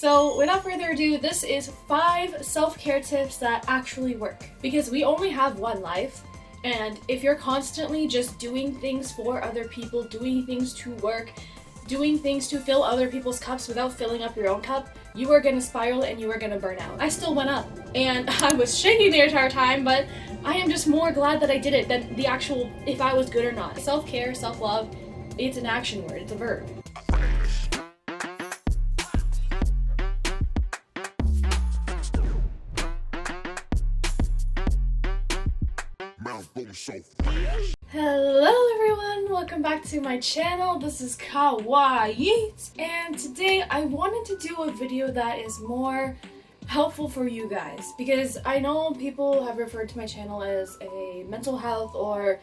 So without further ado, this is 5 self-care tips that actually work. Because we only have one life, and if you're constantly just doing things for other people, doing things to work, doing things to fill other people's cups without filling up your own cup, you are gonna spiral and you are gonna burn out. I still went up, and I was shaking the entire time, but I am just more glad that I did it than the actual if I was good or not. Self-care, self-love, it's an action word, it's a verb. Hello everyone, welcome back to my channel. This is Kawaii, and today I wanted to do a video that is more helpful for you guys, because I know people have referred to my channel as a mental health or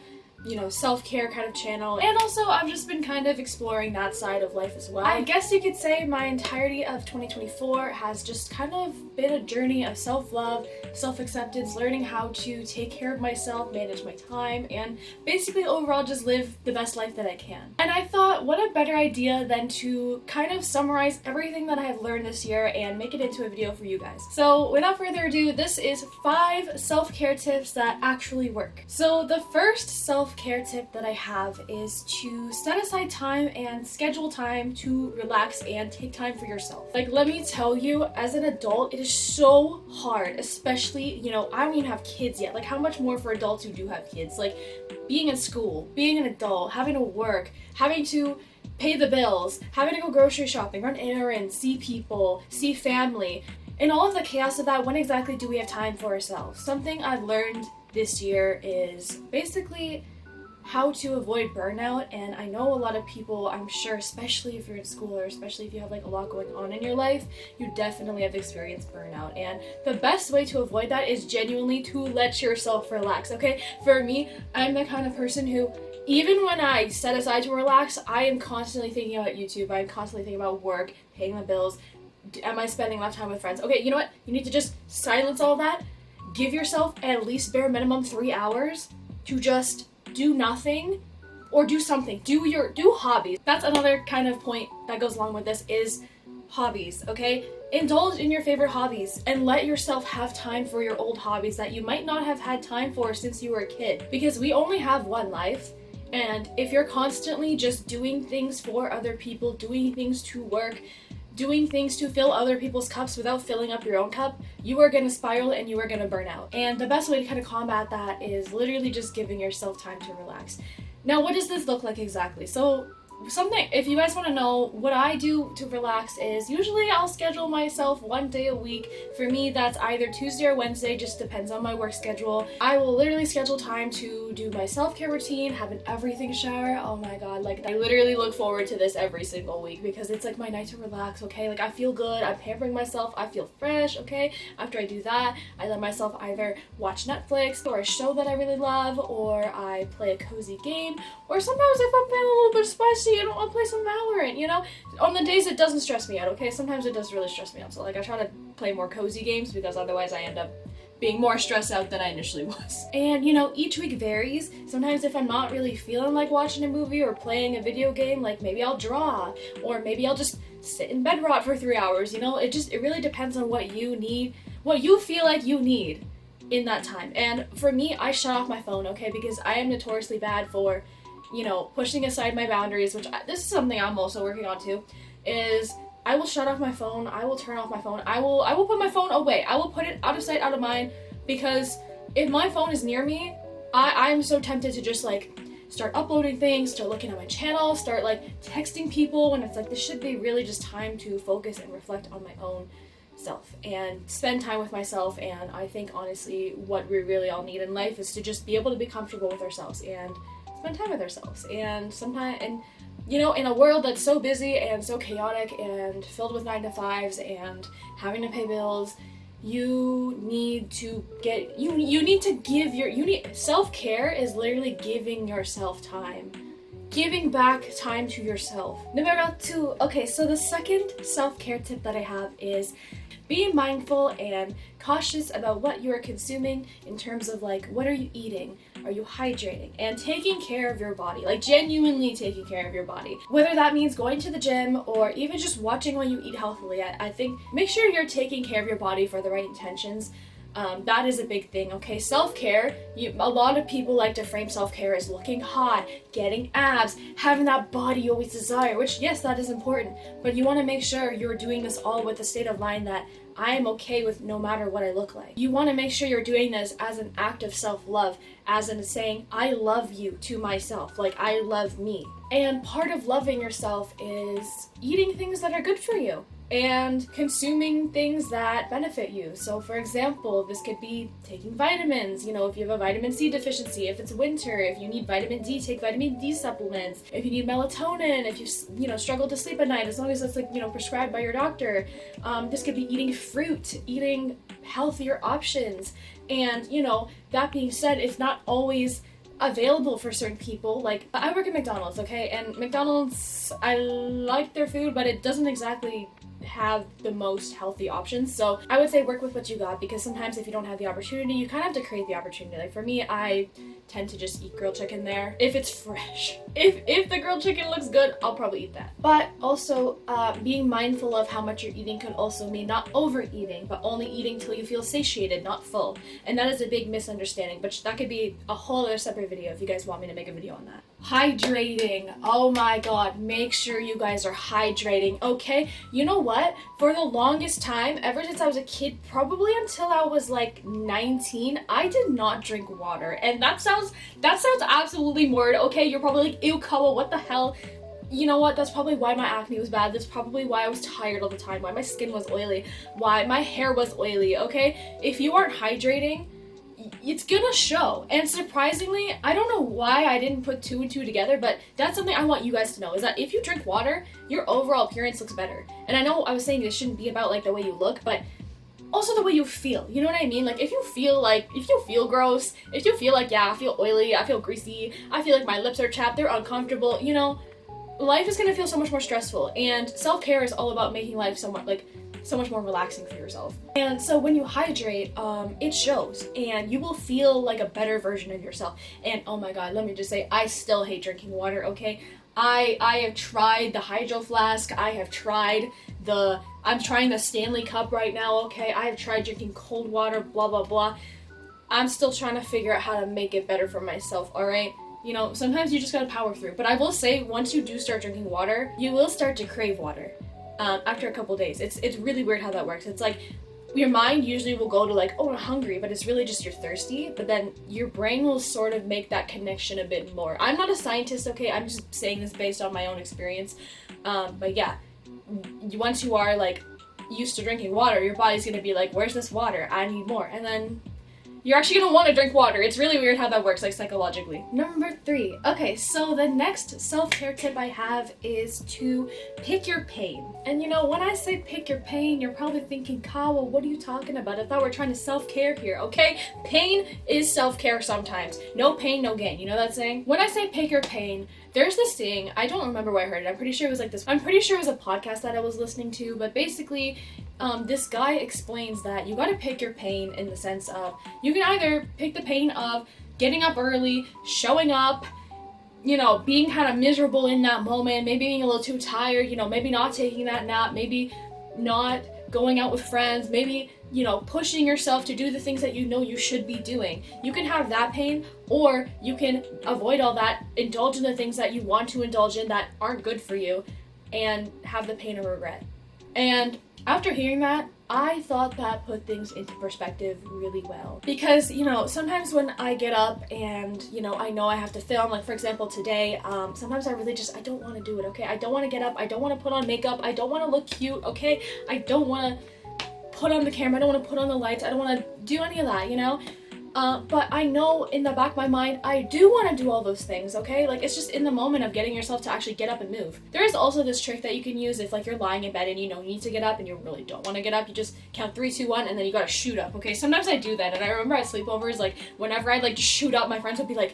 self-care kind of channel, and also I've just been kind of exploring that side of life as well. I guess you could say my entirety of 2024 has just kind of been a journey of self-love, self-acceptance, learning how to take care of myself, manage my time, and basically overall just live the best life that I can. And I thought, what a better idea than to kind of summarize everything that I have learned this year and make it into a video for you guys. So without further ado, this is 5 self-care tips that actually work. So the first self-care tip that I have is to set aside time and schedule time to relax and take time for yourself. Like, let me tell you, as an adult, it is so hard, especially, I don't even have kids yet. Like, how much more for adults who do have kids? Like, being in school, being an adult, having to work, having to pay the bills, having to go grocery shopping, run errands, see people, see family. In all of the chaos of that, when exactly do we have time for ourselves? Something I've learned this year is basically how to avoid burnout. And I know a lot of people, I'm sure, especially if you're in school or especially if you have like a lot going on in your life, you definitely have experienced burnout. And the best way to avoid that is genuinely to let yourself relax, okay? For me, I'm the kind of person who, even when I set aside to relax, I am constantly thinking about YouTube, I'm constantly thinking about work, paying the bills, am I spending enough time with friends? Okay, you know what? You need to just silence all that. Give yourself at least bare minimum 3 hours to just do nothing or do something. Do hobbies. That's another kind of point that goes along with this is hobbies, okay? Indulge in your favorite hobbies and let yourself have time for your old hobbies that you might not have had time for since you were a kid, because we only have one life. And if you're constantly just doing things for other people, doing things to work, doing things to fill other people's cups without filling up your own cup, you are going to spiral and you are going to burn out. And the best way to kind of combat that is literally just giving yourself time to relax. Now, what does this look like exactly? So something, if you guys want to know what I do to relax, is usually I'll schedule myself 1 day a week. For me, that's either Tuesday or Wednesday, just depends on my work schedule. I will literally schedule time to do my self-care routine, have an everything shower. Oh my god, like, I literally look forward to this every single week because it's like my night to relax, okay? Like, I feel good, I'm pampering myself, I feel fresh, okay? After I do that, I let myself either watch Netflix or a show that I really love, or I play a cozy game, or sometimes if I'm feeling a little bit spicy, I'll play some Valorant, On the days it doesn't stress me out, okay? Sometimes it does really stress me out, so like I try to play more cozy games because otherwise I end up being more stressed out than I initially was. And each week varies. Sometimes if I'm not really feeling like watching a movie or playing a video game, like maybe I'll draw, or maybe I'll just sit in bed rot for 3 hours, It really depends on what you need, what you feel like you need in that time. And for me, I shut off my phone, okay? Because I am notoriously bad for pushing aside my boundaries, this is something I'm also working on too, is I will shut off my phone, I will turn off my phone, I will put my phone away, I will put it out of sight, out of mind, because if my phone is near me, I'm so tempted to just like start uploading things, start looking at my channel, start like texting people, when it's like this should be really just time to focus and reflect on my own self and spend time with myself. And I think honestly what we really all need in life is to just be able to be comfortable with ourselves and spend time with ourselves. And sometimes, in a world that's so busy and so chaotic and filled with 9-to-5s and having to pay bills, self-care is literally giving yourself time giving back time to yourself. Numero 2. Okay, so the second self-care tip that I have is being mindful and cautious about what you are consuming in terms of like, what are you eating? Are you hydrating? And taking care of your body, like genuinely taking care of your body. Whether that means going to the gym or even just watching when you eat healthily, I think make sure you're taking care of your body for the right intentions. That is a big thing, okay? Self-care, a lot of people like to frame self-care as looking hot, getting abs, having that body you always desire, which yes, that is important, but you want to make sure you're doing this all with a state of mind that I am okay with no matter what I look like. You want to make sure you're doing this as an act of self-love, as in saying, I love you to myself, like I love me. And part of loving yourself is eating things that are good for you and consuming things that benefit you. So for example, this could be taking vitamins, you know, if you have a vitamin C deficiency, if it's winter, if you need vitamin D, take vitamin D supplements, if you need melatonin, if you struggle to sleep at night, as long as it's like, prescribed by your doctor. This could be eating fruit, eating healthier options. And, that being said, it's not always available for certain people. Like, I work at McDonald's, okay? And McDonald's, I like their food, but it doesn't exactly have the most healthy options. So I would say work with what you got, because sometimes if you don't have the opportunity, you kind of have to create the opportunity. Like for me, I tend to just eat grilled chicken there if it's fresh. If the grilled chicken looks good, I'll probably eat that. But also being mindful of how much you're eating could also mean not overeating, but only eating till you feel satiated, not full. And that is a big misunderstanding, but that could be a whole other separate video if you guys want me to make a video on that. Hydrating. Oh my god, make sure you guys are hydrating, okay? You know what? For the longest time, ever since I was a kid, probably until I was like 19, I did not drink water. And that sounds absolutely morbid, okay? You're probably like, ew, Kawa, what the hell? You know what? That's probably why my acne was bad. That's probably why I was tired all the time, why my skin was oily, why my hair was oily, okay? If you aren't hydrating, it's gonna show. And surprisingly, I don't know why I didn't put 2 and 2 together, but that's something I want you guys to know, is that if you drink water, your overall appearance looks better. And I know I was saying this shouldn't be about like the way you look, but also the way you feel. You know what I mean? Like if you feel gross, if you feel like, yeah, I feel oily, I feel greasy, I feel like my lips are chapped, they're uncomfortable, life is gonna feel so much more stressful. And self-care is all about making life so much more relaxing for yourself. And so when you hydrate, it shows, and you will feel like a better version of yourself. And oh my god, let me just say, I still hate drinking water, okay? I have tried the Hydro Flask, I'm trying the Stanley Cup right now, okay? I have tried drinking cold water, blah blah blah. I'm still trying to figure out how to make it better for myself, alright? Sometimes you just gotta power through. But I will say, once you do start drinking water, you will start to crave water. After a couple days. It's really weird how that works. It's like your mind usually will go to like, oh, I'm hungry, but it's really just you're thirsty, but then your brain will sort of make that connection a bit more. I'm not a scientist, okay? I'm just saying this based on my own experience. But yeah, once you are like used to drinking water, your body's gonna be like, where's this water? I need more. And then you're actually gonna want to drink water. It's really weird how that works, like psychologically. Number 3. Okay, so the next self-care tip I have is to pick your pain. And when I say pick your pain, you're probably thinking, Kawa, what are you talking about? I thought we're trying to self-care here, okay? Pain is self-care sometimes. No pain, no gain. You know that saying? When I say pick your pain, there's this saying, I don't remember where I heard it. I'm pretty sure it was a podcast that I was listening to, but basically, this guy explains that you gotta pick your pain in the sense of, you can either pick the pain of getting up early, showing up, being kind of miserable in that moment, maybe being a little too tired, maybe not taking that nap, maybe not going out with friends, maybe, pushing yourself to do the things that you should be doing. You can have that pain, or you can avoid all that, indulge in the things that you want to indulge in that aren't good for you, and have the pain of regret. And after hearing that, I thought that put things into perspective really well. Because, sometimes when I get up and, I know I have to film, like for example today, sometimes I don't want to do it, okay? I don't want to get up, I don't want to put on makeup, I don't want to look cute, okay? I don't want to put on the camera, I don't want to put on the lights, I don't want to do any of that, But I know in the back of my mind, I do want to do all those things, okay? Like, it's just in the moment of getting yourself to actually get up and move. There is also this trick that you can use if, like, you're lying in bed and, you need to get up and you really don't want to get up. You just count 3, 2, 1, and then you gotta shoot up, okay? Sometimes I do that, and I remember at sleepovers, like, whenever I'd, like, just shoot up, my friends would be like,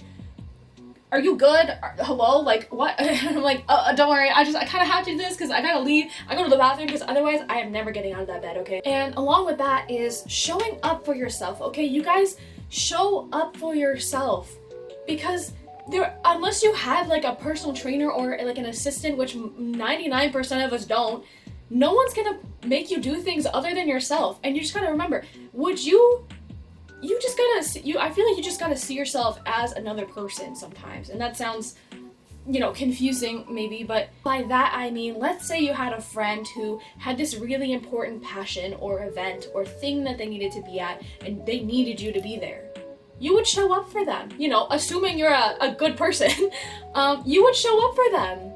are you good? Hello? Like, what? I'm like, don't worry, I kind of have to do this because I gotta leave. I go to the bathroom because otherwise I am never getting out of that bed, okay? And along with that is showing up for yourself, okay? You guys show up for yourself, because unless you have like a personal trainer or like an assistant, which 99% of us don't, no one's gonna make you do things other than yourself. And you just gotta remember, I feel like you just gotta see yourself as another person sometimes. And that sounds, confusing maybe, but by that I mean, let's say you had a friend who had this really important passion or event or thing that they needed to be at, and they needed you to be there. You would show up for them, assuming you're a good person. You would show up for them.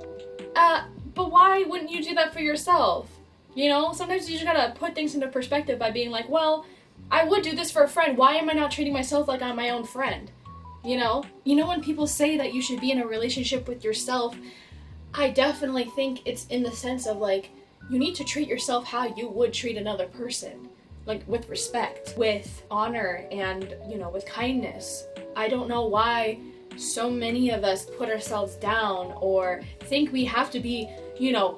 But why wouldn't you do that for yourself? Sometimes you just gotta put things into perspective by being like, well, I would do this for a friend. Why am I not treating myself like I'm my own friend? When people say that you should be in a relationship with yourself, I definitely think it's in the sense of like, you need to treat yourself how you would treat another person. Like, with respect, with honor, and, with kindness. I don't know why so many of us put ourselves down or think we have to be,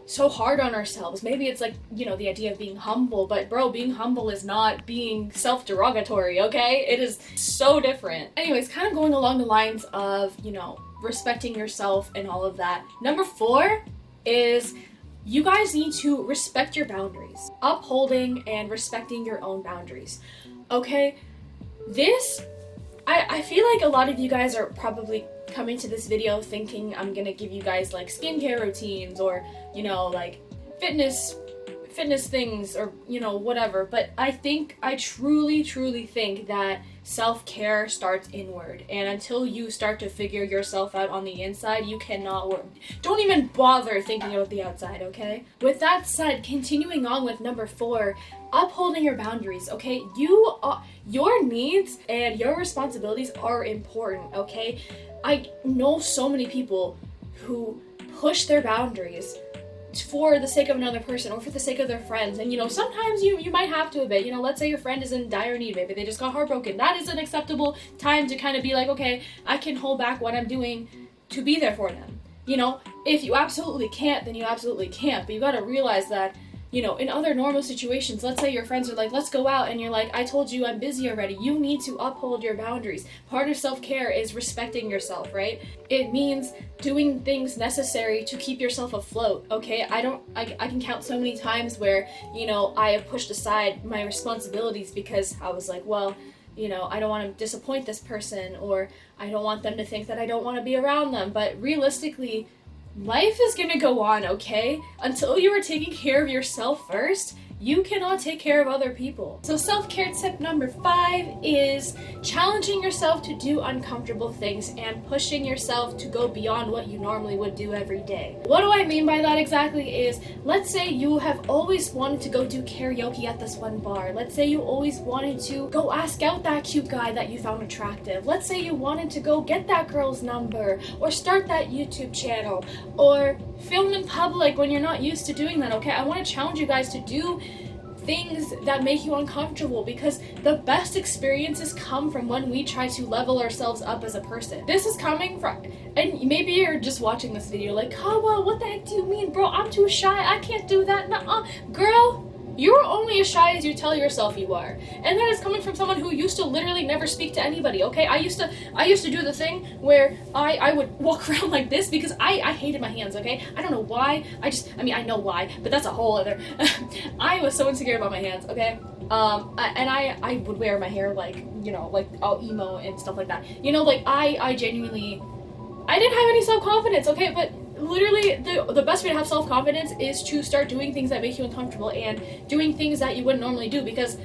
so hard on ourselves. Maybe it's like, the idea of being humble, but bro, being humble is not being self-derogatory, okay? It is so different. Anyways, kind of going along the lines of, respecting yourself and all of that. Number 4 is, you guys need to respect your boundaries. Upholding and respecting your own boundaries. Okay? I feel like a lot of you guys are probably coming to this video thinking I'm gonna give you guys like skincare routines or, like fitness things or, whatever. But I truly think that self-care starts inward. And until you start to figure yourself out on the inside, you cannot work. Don't even bother thinking about the outside, okay? With that said, continuing on with number 4, upholding your boundaries, okay? Your needs and your responsibilities are important, okay? I know so many people who push their boundaries for the sake of another person or for the sake of their friends. And sometimes you might have to a bit. Let's say your friend is in dire need, maybe they just got heartbroken. That is an acceptable time to kind of be like, okay, I can hold back what I'm doing to be there for them. If you absolutely can't, then you absolutely can't. But you gotta realize that, in other normal situations, let's say your friends are like, let's go out, and you're like, I told you I'm busy already. You need to uphold your boundaries. Part of self-care is respecting yourself, right? It means doing things necessary to keep yourself afloat, okay? I can count so many times where, I have pushed aside my responsibilities because I was like, well, I don't want to disappoint this person, or I don't want them to think that I don't want to be around them. But realistically, life is gonna go on, okay? Until you are taking care of yourself first, you cannot take care of other people. So self-care tip number 5 is challenging yourself to do uncomfortable things and pushing yourself to go beyond what you normally would do every day. What do I mean by that exactly is, let's say you have always wanted to go do karaoke at this one bar. Let's say you always wanted to go ask out that cute guy that you found attractive. Let's say you wanted to go get that girl's number or start that YouTube channel or film in public when you're not used to doing that, okay? I want to challenge you guys to do things that make you uncomfortable, because the best experiences come from when we try to level ourselves up as a person. This is coming from, and maybe you're just watching this video like, Kawa, what the heck do you mean, bro? I'm too shy. I can't do that. Nuh-uh. Girl, you're only as shy as you tell yourself you are. And that is coming from someone who used to literally never speak to anybody, okay? I used to do the thing where I would walk around like this because I hated my hands, okay? I don't know why. I know why, but that's a whole other... I was so insecure about my hands, okay? I would wear my hair like all emo and stuff like that. I genuinely... I didn't have any self-confidence, okay? But literally, the best way to have self-confidence is to start doing things that make you uncomfortable and doing things that you wouldn't normally do, because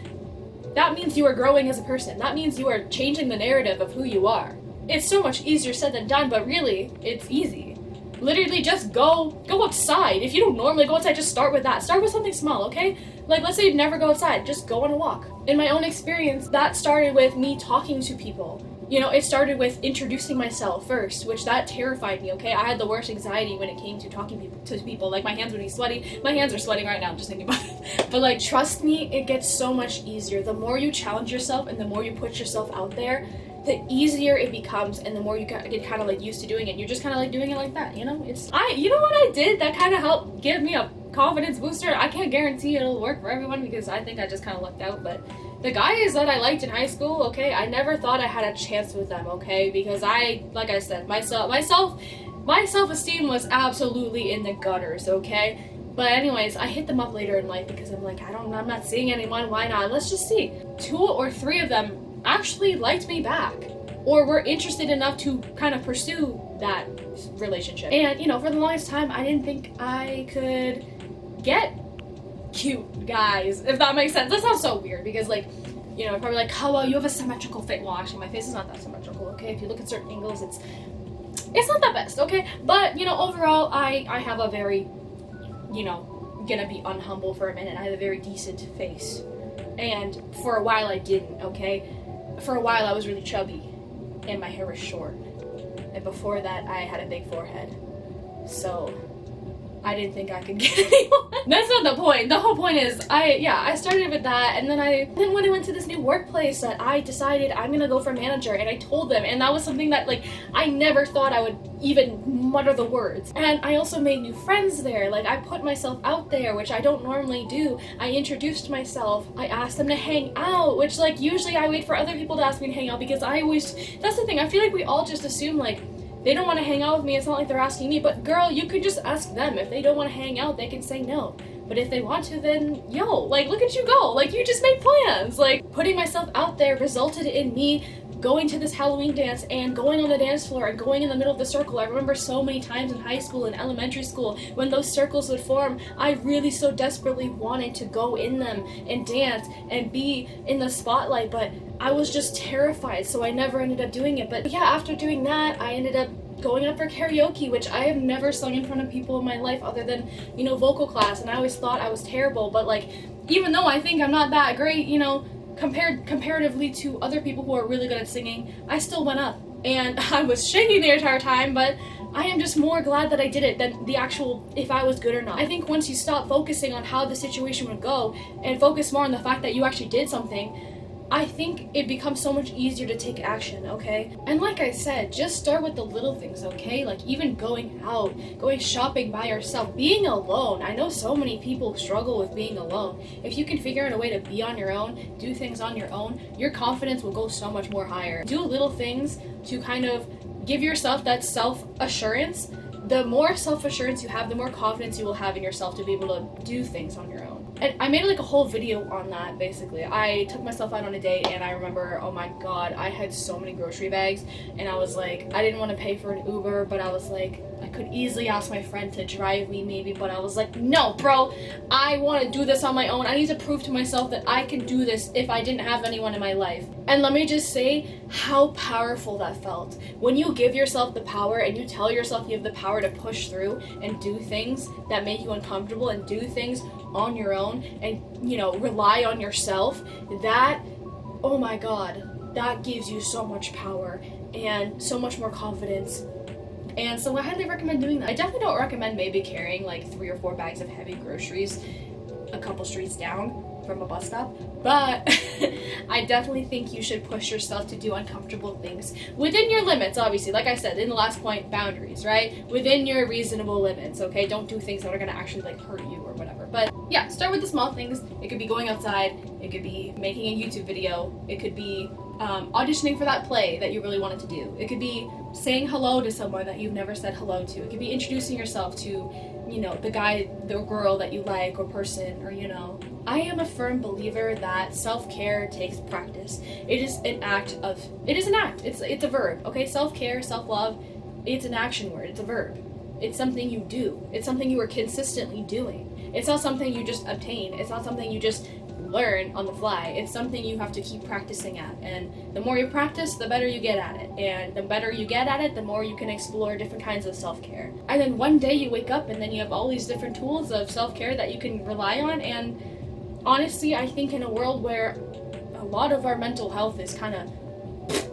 that means you are growing as a person. That means you are changing the narrative of who you are. It's so much easier said than done, but really, it's easy. Literally, just go outside. If you don't normally go outside, just start with that. Start with something small, okay? Like, let's say you never go outside, just go on a walk. In my own experience, that started with me talking to people. You know, it started with introducing myself first, which that terrified me, okay? I had the worst anxiety when it came to talking to people. Like, my hands would be sweaty. My hands are sweating right now, I'm just thinking about it. But, like, trust me, it gets so much easier. The more you challenge yourself and the more you put yourself out there, the easier it becomes, and the more you get kind of, like, used to doing it. You're just kind of, like, doing it like that, you know? You know what I did that kind of helped give me a confidence booster? I can't guarantee it'll work for everyone because I think I just kind of lucked out, but the guys that I liked in high school, okay, I never thought I had a chance with them, okay, because like I said, my self-esteem was absolutely in the gutters, okay? But anyways, I hit them up later in life because I'm like, I'm not seeing anyone, why not? Let's just see. 2 or 3 of them actually liked me back, or were interested enough to kind of pursue that relationship. And, you know, for the longest time, I didn't think I could get cute guys, if that makes sense. That sounds so weird because, like, you know, I'm probably like, oh, well, you have a symmetrical fit. Well, actually, my face is not that symmetrical, okay? If you look at certain angles, it's not that best, okay? But, you know, overall, I have a very, you know, gonna be unhumble for a minute, I have a very decent face. And for a while, I didn't, okay? For a while, I was really chubby, and my hair was short. And before that, I had a big forehead. So I didn't think I could get anyone. That's not the point. The whole point is, I started with that, and then when I went to this new workplace that I decided I'm gonna go for manager, and I told them, and that was something that, like, I never thought I would even mutter the words. And I also made new friends there. Like, I put myself out there, which I don't normally do. I introduced myself. I asked them to hang out, which, like, usually I wait for other people to ask me to hang out because that's the thing. I feel like we all just assume, like, they don't want to hang out with me, it's not like they're asking me, but girl, you could just ask them. If they don't want to hang out, they can say no. But if they want to, then yo, like, look at you go. Like, you just made plans. Like, putting myself out there resulted in me going to this Halloween dance and going on the dance floor and going in the middle of the circle. I remember so many times in high school and elementary school when those circles would form, I really so desperately wanted to go in them and dance and be in the spotlight, but I was just terrified, so I never ended up doing it. But yeah, after doing that, I ended up going up for karaoke, which I have never sung in front of people in my life other than, you know, vocal class, and I always thought I was terrible. But, like, even though I think I'm not that great, you know, comparatively to other people who are really good at singing, I still went up. And I was shaking the entire time, but I am just more glad that I did it than the actual if I was good or not. I think once you stop focusing on how the situation would go and focus more on the fact that you actually did something, I think it becomes so much easier to take action, okay? And like I said, just start with the little things, okay? Like, even going out, going shopping by yourself, being alone. I know so many people struggle with being alone. If you can figure out a way to be on your own, do things on your own, your confidence will go so much more higher. Do little things to kind of give yourself that self-assurance. The more self-assurance you have, the more confidence you will have in yourself to be able to do things on your own. And I made like a whole video on that, basically. I took myself out on a date, and I remember, oh my god, I had so many grocery bags, and I was like, I didn't want to pay for an Uber, but I was like, I could easily ask my friend to drive me maybe, but I was like, no, bro, I want to do this on my own. I need to prove to myself that I can do this if I didn't have anyone in my life. And let me just say how powerful that felt. When you give yourself the power and you tell yourself you have the power to push through and do things that make you uncomfortable and do things on your own and, you know, rely on yourself, that, oh my god, that gives you so much power and so much more confidence. And so I highly recommend doing that. I definitely don't recommend maybe carrying like 3 or 4 bags of heavy groceries a couple streets down from a bus stop, but I definitely think you should push yourself to do uncomfortable things within your limits. Obviously, like I said in the last point, boundaries, right? Within your reasonable limits, okay? Don't do things that are gonna actually like hurt you or whatever. But yeah, start with the small things. It could be going outside, it could be making a YouTube video, it could be auditioning for that play that you really wanted to do. It could be saying hello to someone that you've never said hello to. It could be introducing yourself to, you know, the guy, the girl that you like or person, or, you know. I am a firm believer that self-care takes practice. It is an act. It's a verb, okay? Self-care, self-love, it's an action word. It's a verb. It's something you do. It's something you are consistently doing. It's not something you just obtain. It's not something you just learn on the fly. It's something you have to keep practicing at, and the more you practice, the better you get at it, and the better you get at it, the more you can explore different kinds of self-care. And then one day you wake up and then you have all these different tools of self-care that you can rely on. And honestly, I think in a world where a lot of our mental health is kind of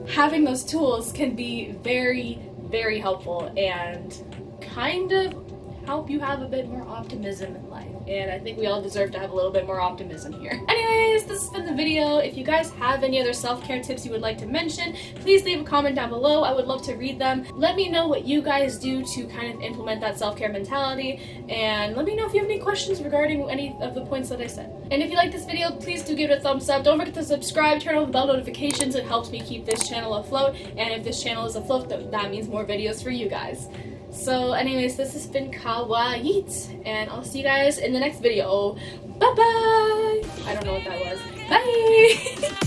having those tools can be very, very helpful and kind of help you have a bit more optimism in life. And I think we all deserve to have a little bit more optimism here. Anyways, this has been the video. If you guys have any other self-care tips you would like to mention, please leave a comment down below. I would love to read them. Let me know what you guys do to kind of implement that self-care mentality, and let me know if you have any questions regarding any of the points that I said. And if you like this video, please do give it a thumbs up. Don't forget to subscribe, turn on the bell notifications. It helps me keep this channel afloat, and if this channel is afloat, that means more videos for you guys. So anyways, this has been Kawaii, and I'll see you guys in the next video. Bye bye! I don't know what that was. Bye!